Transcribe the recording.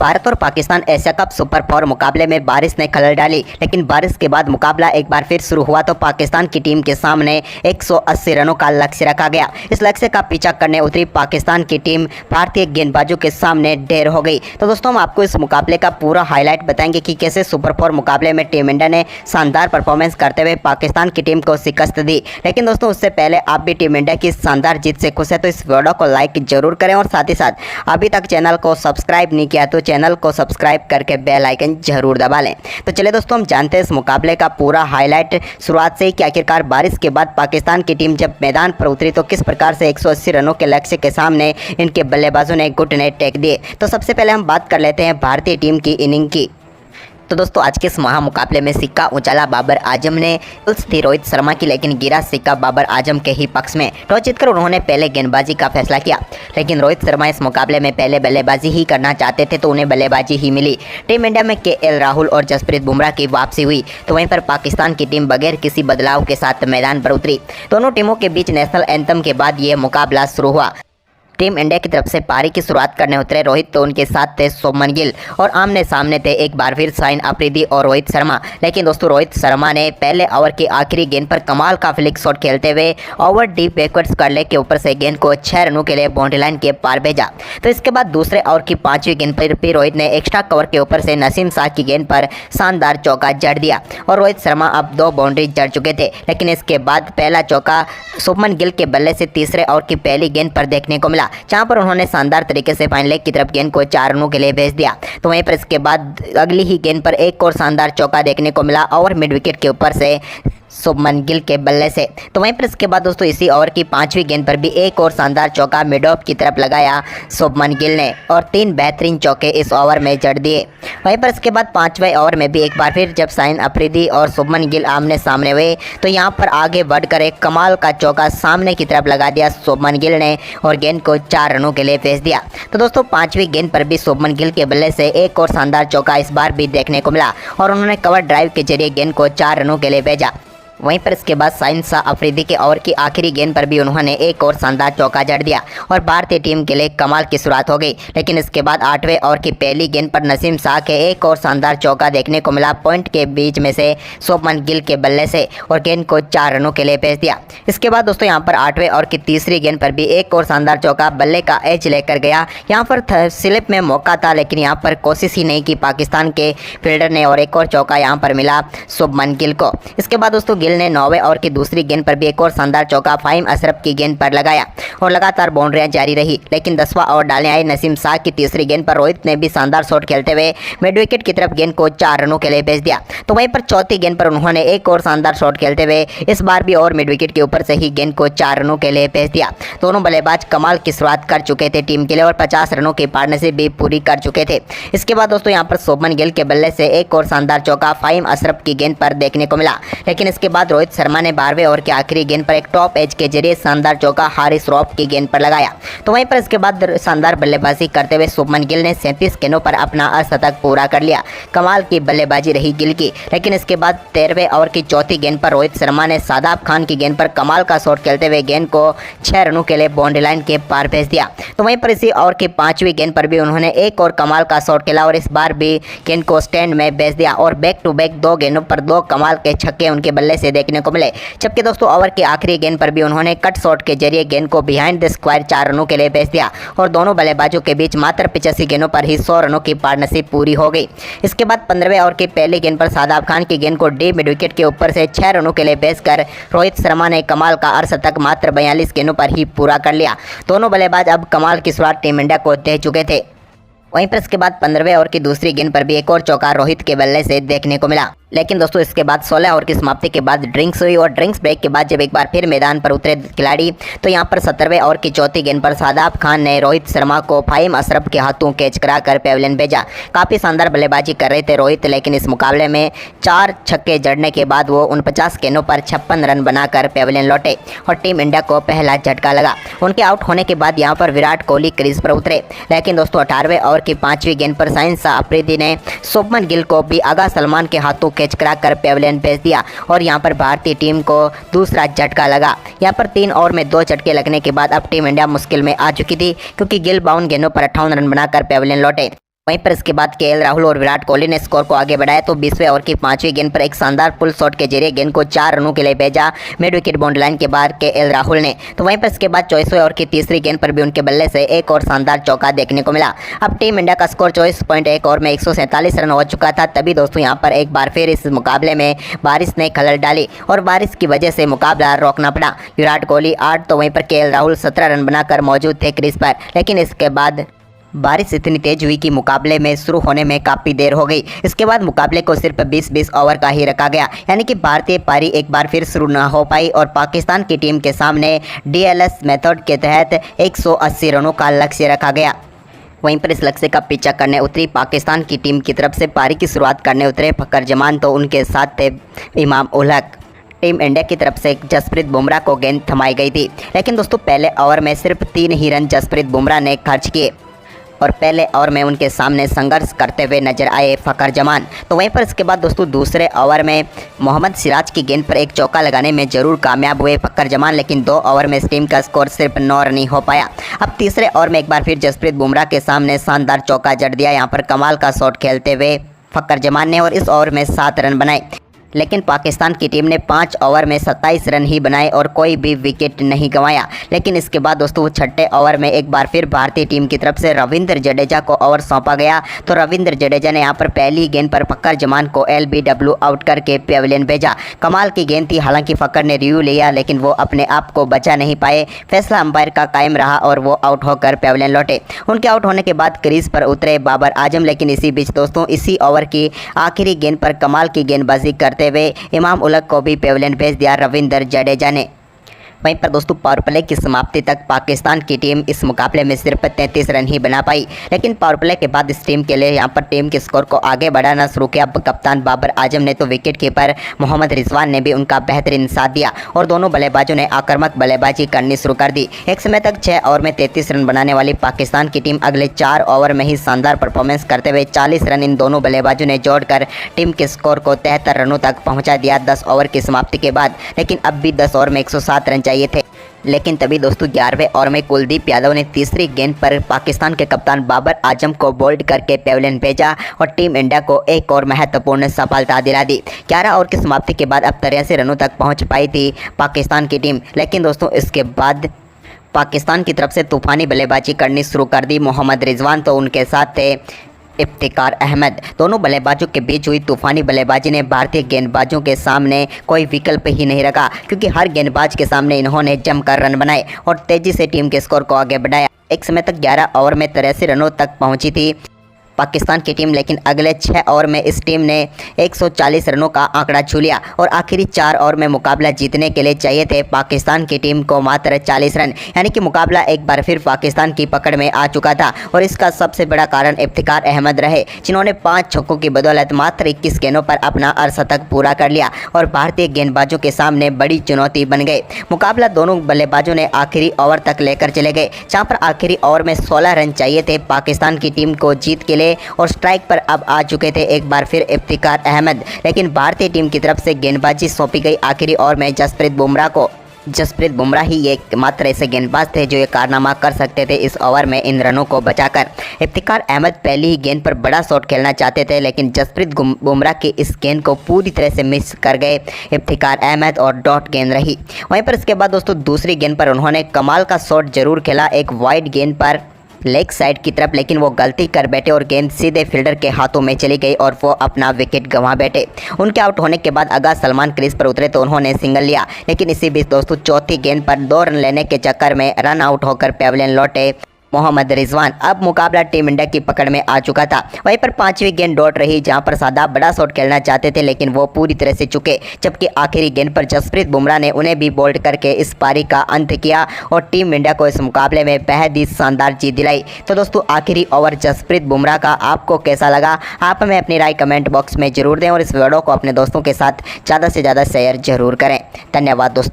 भारत और Pakistan Asia cup super 4 मुकाबले में बारिश ने खलल डाली, लेकिन बारिश के बाद मुकाबला एक बार फिर शुरू हुआ तो पाकिस्तान की टीम के सामने 180 रनों का लक्ष्य रखा गया। इस लक्ष्य का पीछा करने उतरी पाकिस्तान की टीम भारतीय गेंदबाजों के सामने ढेर हो गई। तो दोस्तों हम आपको इस मुकाबले का पूरा हाईलाइट बताएंगे कि कैसे सुपर 4 मुकाबले में टीम इंडिया ने शानदार परफॉर्मेंस करते हुए पाकिस्तान की टीम को शिकस्त दी। लेकिन दोस्तों उससे पहले आप भी टीम इंडिया की शानदार जीत से खुश है तो इस वीडियो को लाइक जरूर करें और साथ ही साथ अभी तक चैनल को सब्सक्राइब नहीं किया तो चैनल को सब्सक्राइब करके बेल आइकन जरूर दबा लें। तो चलिए दोस्तों हम जानते हैं इस मुकाबले का पूरा हाईलाइट शुरुआत से ही कि आखिरकार बारिश के बाद पाकिस्तान की टीम जब मैदान पर उतरी तो किस प्रकार से 180 रनों के लक्ष्य के सामने इनके बल्लेबाजों ने घुटने टेक दिए। तो सबसे पहले हम बात कर लेते हैं भारतीय टीम की इनिंग की। तो दोस्तों आज के इस महामुकाबले में सिक्का उछाला बाबर आजम ने, थी रोहित शर्मा की, लेकिन गिरा सिक्का बाबर आजम के ही पक्ष में। टॉस जीतकर उन्होंने पहले गेंदबाजी का फैसला किया, लेकिन रोहित शर्मा इस मुकाबले में पहले बल्लेबाजी ही करना चाहते थे तो उन्हें बल्लेबाजी ही मिली। टीम इंडिया में केएल राहुल और जसप्रीत बुमराह की वापसी हुई तो वहीं पर पाकिस्तान की टीम बगैर किसी बदलाव के साथ मैदान पर उतरी। दोनों टीमों के बीच नेशनल एंथम के बाद ये मुकाबला शुरू हुआ। टीम इंडिया की तरफ से पारी की शुरुआत करने उतरे रोहित तो उनके साथ थे शुभमन गिल और आमने सामने थे एक बार फिर शाहिन अफरीदी और रोहित शर्मा। लेकिन दोस्तों रोहित शर्मा ने पहले ओवर की आखिरी गेंद पर कमाल का फ्लिक शॉट खेलते हुए ओवर डीप बैकवर्ड्स कर लेग के ऊपर से गेंद को 6 रनों के लिए बाउंड्री लाइन के पार भेजा। तो इसके बाद दूसरे ओवर की 5वीं गेंद पर भी रोहित ने एक्स्ट्रा कवर के ऊपर से नसीम शाह की गेंद पर शानदार चौका जड़ दिया और रोहित शर्मा अब 2 बाउंड्री जड़ चुके थे। लेकिन इसके बाद पहला चौका शुभमन गिल के बल्ले से तीसरे ओवर की पहली गेंद पर देखने को मिला, जहां पर उन्होंने शानदार तरीके से फाइन लेग की तरफ गेंद को 4 रनों के लिए भेज दिया। तो वहीं पर इसके बाद अगली ही गेंद पर एक और शानदार चौका देखने को मिला और मिड विकेट के ऊपर से शुभमन गिल के बल्ले से। तो वहीं पर इसके बाद दोस्तों इसी ओवर की 5वीं गेंद पर भी एक और शानदार चौका मिड ऑफ की तरफ लगाया शुभमन गिल ने और 3 बेहतरीन चौके इस ओवर में जड़ दिए। वहीं पर इसके बाद 5वें ओवर में भी एक बार फिर जब शाहिन अफरीदी और शुभमन गिल आमने सामने हुए तो यहां पर आगे बढ़कर एक कमाल का चौका सामने की तरफ लगा दिया शुभमन गिल ने और गेंद को 4 रनों के लिए भेज दिया। तो दोस्तों 5वीं गेंद पर भी शुभमन गिल के बल्ले से एक और शानदार चौका इस बार भी देखने को मिला और उन्होंने कवर ड्राइव के जरिए गेंद को 4 रनों के लिए भेजा। वहीं पर इसके बाद शाहिन शाह अफरीदी के ओवर की आखिरी गेंद पर भी उन्होंने एक और शानदार चौका जड़ दिया और भारतीय टीम के लिए कमाल की शुरुआत हो गई। लेकिन इसके बाद 8वें ओवर की पहली गेंद पर नसीम शाह के एक और शानदार चौका देखने को मिला पॉइंट के बीच में से शुभमन गिल के बल्ले से और गेंद को 4 रनों के लिए भेज दिया। इसके बाद दोस्तों यहाँ पर 8वें ओवर की तीसरी गेंद पर भी एक और शानदार चौका बल्ले का एज लेकर गया। यहाँ पर स्लिप में मौका था लेकिन यहाँ पर कोशिश ही नहीं की पाकिस्तान के फील्डर ने और एक और चौका यहाँ पर मिला शुभमन गिल को। इसके बाद दोस्तों गिल ने 9वें ओवर की दूसरी गेंद पर भी एक और शानदार चौका फाहिम अशरफ की गेंद पर लगाया और लगातार बाउंड्रियां जारी रही। लेकिन 10वां ओवर डालने आए नसीम शाह की तीसरी गेंद पर रोहित ने भी शानदार शॉट खेलते हुए मिड विकेट की तरफ गेंद को 4 रनों के लिए भेज दिया। तो वहीं पर चौथी गेंद पर उन्होंने एक और शानदार शॉट खेलते हुए इस बार भी और मिड विकेट के ऊपर से ही गेंद को 4 रनों के लिए भेज दिया। दोनों बल्लेबाज कमाल की शुरुआत कर चुके थे टीम के लिए और 50 रनों की पार्टनरशिप भी पूरी कर चुके थे। इसके बाद दोस्तों यहाँ पर शुभमन गिल के बल्ले से एक और शानदार चौका फाहिम अशरफ की गेंद पर देखने को मिला। लेकिन इसके बाद रोहित शर्मा ने 12वें ओवर की आखिरी गेंद पर एक टॉप एज के जरिए शानदार चौका हारिस रॉफ की गेंद पर लगाया। तो वहीं पर इसके बाद शानदार बल्लेबाजी करते हुए शुभमन गिल ने 37 गेंदों पर अपना अर्धशतक पूरा कर लिया। कमाल की बल्लेबाजी रही गिल की। लेकिन इसके बाद 13वें ओवर की चौथी गेंद पर रोहित शर्मा ने शादाब खान की गेंद पर कमाल का शॉट खेलते हुए गेंद को 6 रनों के लिए बाउंड्री लाइन के पार भेज दिया। तो वहीं पर इसी ओवर की 5वीं गेंद पर भी उन्होंने एक और कमाल का शॉट खेला और इस बार भी गेंद को स्टैंड में भेज दिया और बैक टू बैक 2 गेंदों पर 2 कमाल के छक्के उनके बल्ले से देखने को मिले। जबकि दोस्तों ओवर की आखिरी गेंद पर भी उन्होंने कट शॉट के जरिए गेंद को बिहाइंड द स्क्वायर 4 रनों के लिए भेज दिया और दोनों बल्लेबाजों के बीच मात्र 85 गेंदों पर ही 100 रनों की पार्टनरशिप पूरी हो गई। इसके बाद 15वें ओवर की पहली गेंद पर शादाब खान की गेंद को डीप मिड विकेट के ऊपर से 6 रनों के लिए भेजकर रोहित शर्मा ने कमाल का अर्धशतक मात्र 42 गेंदों पर ही पूरा कर लिया। दोनों बल्लेबाज अब कमाल की शुरुआत टीम इंडिया को दे चुके थे। वहीं पर इसके बाद 15वें ओवर की दूसरी गेंद पर भी एक और चौका रोहित के बल्ले से देखने को मिला। लेकिन दोस्तों इसके बाद 16 ओवर की समाप्ति के बाद ड्रिंक्स हुई और ड्रिंक्स ब्रेक के बाद जब एक बार फिर मैदान पर उतरे खिलाड़ी तो यहां पर 17वें ओवर की चौथी गेंद पर शादाब खान ने रोहित शर्मा को फाहिम अशरफ के हाथों कैच कराकर पेविलियन भेजा। काफ़ी शानदार बल्लेबाजी कर रहे थे रोहित, लेकिन इस मुकाबले में 4 छक्के जड़ने के बाद वो 49 गेंदों पर 56 रन बनाकर पेविलियन लौटे और टीम इंडिया को पहला झटका लगा। उनके आउट होने के बाद यहाँ पर विराट कोहली क्रीज पर उतरे। लेकिन दोस्तों 18वें ओवर की 5वीं गेंद पर शाहिन शाह अफरीदी ने शुभमन गिल को भी आगा सलमान के हाथों कैच कराकर पेविलियन भेज दिया और यहां पर भारतीय टीम को दूसरा झटका लगा। यहां पर 3 ओवर में 2 झटके लगने के बाद अब टीम इंडिया मुश्किल में आ चुकी थी क्योंकि गिल 52 गेंदों पर 58 रन बनाकर पेविलियन लौटे। वहीं पर इसके बाद केएल राहुल और विराट कोहली ने स्कोर को आगे बढ़ाया तो 20वें ओवर की 5वीं गेंद पर एक शानदार पुल शॉट के जरिए गेंद को 4 रनों के लिए भेजा मिड विकेट बाउंड्री लाइन के बाहर केएल राहुल ने। तो वहीं पर इसके बाद 24वें ओवर की तीसरी गेंद पर भी उनके बल्ले से एक और शानदार चौका देखने को मिला। अब टीम इंडिया का स्कोर 24.1 ओवर में 147 रन हो चुका था। तभी दोस्तों यहाँ पर एक बार फिर इस मुकाबले में बारिश ने खलल डाली और बारिश की वजह से मुकाबला रोकना पड़ा। विराट कोहली 8 तो वहीं पर केएल राहुल 17 रन बनाकर मौजूद थे क्रीज पर, लेकिन इसके बाद बारिश इतनी तेज हुई कि मुकाबले में शुरू होने में काफ़ी देर हो गई। इसके बाद मुकाबले को सिर्फ 20-20 ओवर का ही रखा गया, यानी कि भारतीय पारी एक बार फिर शुरू ना हो पाई और पाकिस्तान की टीम के सामने डीएलएस मेथड के तहत 180 रनों का लक्ष्य रखा गया। वहीं पर इस लक्ष्य का पीछा करने उतरी पाकिस्तान की टीम की तरफ से पारी की शुरुआत करने उतरे फखर जमान, तो उनके साथ थे इमाम उलहक। टीम इंडिया की तरफ से जसप्रीत बुमराह को गेंद थमाई गई थी, लेकिन दोस्तों पहले ओवर में सिर्फ 3 ही रन जसप्रीत बुमराह ने खर्च किए और पहले ओवर में उनके सामने संघर्ष करते हुए नजर आए फखर जमान। तो वहीं पर इसके बाद दोस्तों दूसरे ओवर में मोहम्मद सिराज की गेंद पर एक चौका लगाने में जरूर कामयाब हुए फखर जमान, लेकिन 2 ओवर में इस टीम का स्कोर सिर्फ 9 रन ही हो पाया। अब तीसरे ओवर में एक बार फिर जसप्रीत बुमराह के सामने शानदार चौका जड़ दिया यहाँ पर कमाल का शॉट खेलते हुए फखर जमान ने और इस ओवर में 7 रन बनाए, लेकिन पाकिस्तान की टीम ने 5 ओवर में 27 रन ही बनाए और कोई भी विकेट नहीं गंवाया। लेकिन इसके बाद दोस्तों वो छठे ओवर में एक बार फिर भारतीय टीम की तरफ से रविंद्र जडेजा को ओवर सौंपा गया। तो रविंद्र जडेजा ने यहां पर पहली गेंद पर फखर जमान को LBW आउट करके पेविलियन भेजा। कमाल की गेंद थी, हालांकि फखर ने रिव्यू लिया लेकिन वो अपने आप को बचा नहीं पाए। फैसला अंपायर का कायम रहा और वो आउट होकर पेविलियन लौटे। उनके आउट होने के बाद क्रीज पर उतरे बाबर आजम, लेकिन इसी बीच दोस्तों इसी ओवर की आखिरी गेंद पर कमाल की गेंदबाजी करते हुए इमाम उलहक को भी पेविलियन भेज दिया रविंद्र जडेजा ने। वहीं पर दोस्तों पावर प्ले की समाप्ति तक पाकिस्तान की टीम इस मुकाबले में सिर्फ 33 रन ही बना पाई, लेकिन पावर प्ले के बाद इस टीम के लिए यहां पर टीम के स्कोर को आगे बढ़ाना शुरू किया कप्तान बाबर आजम ने। तो विकेट कीपर मोहम्मद रिजवान ने भी उनका बेहतरीन साथ दिया और दोनों बल्लेबाजों ने आक्रामक बल्लेबाजी करनी शुरू कर दी। एक समय तक 6 ओवर में 33 रन बनाने वाली पाकिस्तान की टीम अगले 4 ओवर में ही शानदार परफॉर्मेंस करते हुए 40 रन इन दोनों बल्लेबाजों ने जोड़कर टीम के स्कोर को 73 रनों तक पहुँचा दिया 10 ओवर की समाप्ति के बाद। लेकिन अब भी 10 ओवर में 107 रन चाहिए थे, लेकिन तभी दोस्तों 11वें ओवर में कुलदीप यादव ने तीसरी गेंद पर पाकिस्तान के कप्तान बाबर आजम को बोल्ड करके पेविलियन भेजा और टीम इंडिया को एक और महत्वपूर्ण सफलता दिला दी। 11 ओवर की समाप्ति के बाद अब 83 रनों तक पहुंच पाई थी पाकिस्तान की टीम, लेकिन दोस्तों इसके बाद पाकिस्तान की तरफ से तूफानी बल्लेबाजी करनी शुरू कर दी मोहम्मद रिजवान, तो उनके साथ थे इफ्तिकार अहमद। दोनों बल्लेबाजों के बीच हुई तूफानी बल्लेबाजी ने भारतीय गेंदबाजों के सामने कोई विकल्प ही नहीं रखा, क्योंकि हर गेंदबाज के सामने इन्होंने जमकर रन बनाए और तेजी से टीम के स्कोर को आगे बढ़ाया। एक समय तक 11 ओवर में 83 रनों तक पहुंची थी पाकिस्तान की टीम, लेकिन अगले 6 ओवर में इस टीम ने 140 रनों का आंकड़ा छू लिया और आखिरी 4 ओवर में मुकाबला जीतने के लिए चाहिए थे पाकिस्तान की टीम को मात्र 40 रन, यानी कि मुकाबला एक बार फिर पाकिस्तान की पकड़ में आ चुका था। और इसका सबसे बड़ा कारण इफ्तिकार अहमद रहे, जिन्होंने 5 छक्कों की बदौलत मात्र 21 गेंदों पर अपना अर्धशतक पूरा कर लिया और भारतीय गेंदबाजों के सामने बड़ी चुनौती बन गए। मुकाबला दोनों बल्लेबाजों ने आखिरी ओवर तक लेकर चले गए, जहाँ पर आखिरी ओवर में 16 रन चाहिए थे पाकिस्तान की टीम को जीत के लिए और स्ट्राइक पर अब आ चुके थे एक बार फिर इफ्तिकार अहमद। लेकिन भारतीय टीम की तरफ से गेंदबाजी सौंपी गई आखिरी ओवर में जसप्रीत बुमराह को। जसप्रीत बुमराह ही एकमात्र ऐसे गेंदबाज थे जो ये कारनामा कर सकते थे इस ओवर में इन रनों को बचाकर। इफ्तिकार अहमद पहली ही गेंद पर बड़ा शॉट खेलना चाहते थे, लेकिन जसप्रीत बुमराह की इस गेंद को पूरी तरह से मिस कर गए इफ्तिकार अहमद और डॉट गेंद रही। वहीं पर इसके बाद दोस्तों दूसरी गेंद पर उन्होंने कमाल का शॉट जरूर खेला एक वाइड गेंद पर लेग साइड की तरफ, लेकिन वो गलती कर बैठे और गेंद सीधे फील्डर के हाथों में चली गई और वो अपना विकेट गंवा बैठे। उनके आउट होने के बाद आगाज सलमान क्रीज पर उतरे तो उन्होंने सिंगल लिया, लेकिन इसी बीच दोस्तों चौथी गेंद पर 2 रन लेने के चक्कर में रन आउट होकर पेविलियन लौटे मोहम्मद रिजवान। अब मुकाबला टीम इंडिया की पकड़ में आ चुका था। वहीं पर 5वीं गेंद डॉट रही, जहां पर शादाब बड़ा शॉट खेलना चाहते थे, लेकिन वो पूरी तरह से चुके, जबकि आखिरी गेंद पर जसप्रीत बुमराह ने उन्हें भी बोल्ड करके इस पारी का अंत किया और टीम इंडिया को इस मुकाबले में बेहद ही शानदार जीत दिलाई। तो दोस्तों आखिरी ओवर जसप्रीत बुमराह का आपको कैसा लगा, आप हमें अपनी राय कमेंट बॉक्स में जरूर दें और इस वीडियो को अपने दोस्तों के साथ ज़्यादा से ज़्यादा शेयर जरूर करें। धन्यवाद दोस्तों।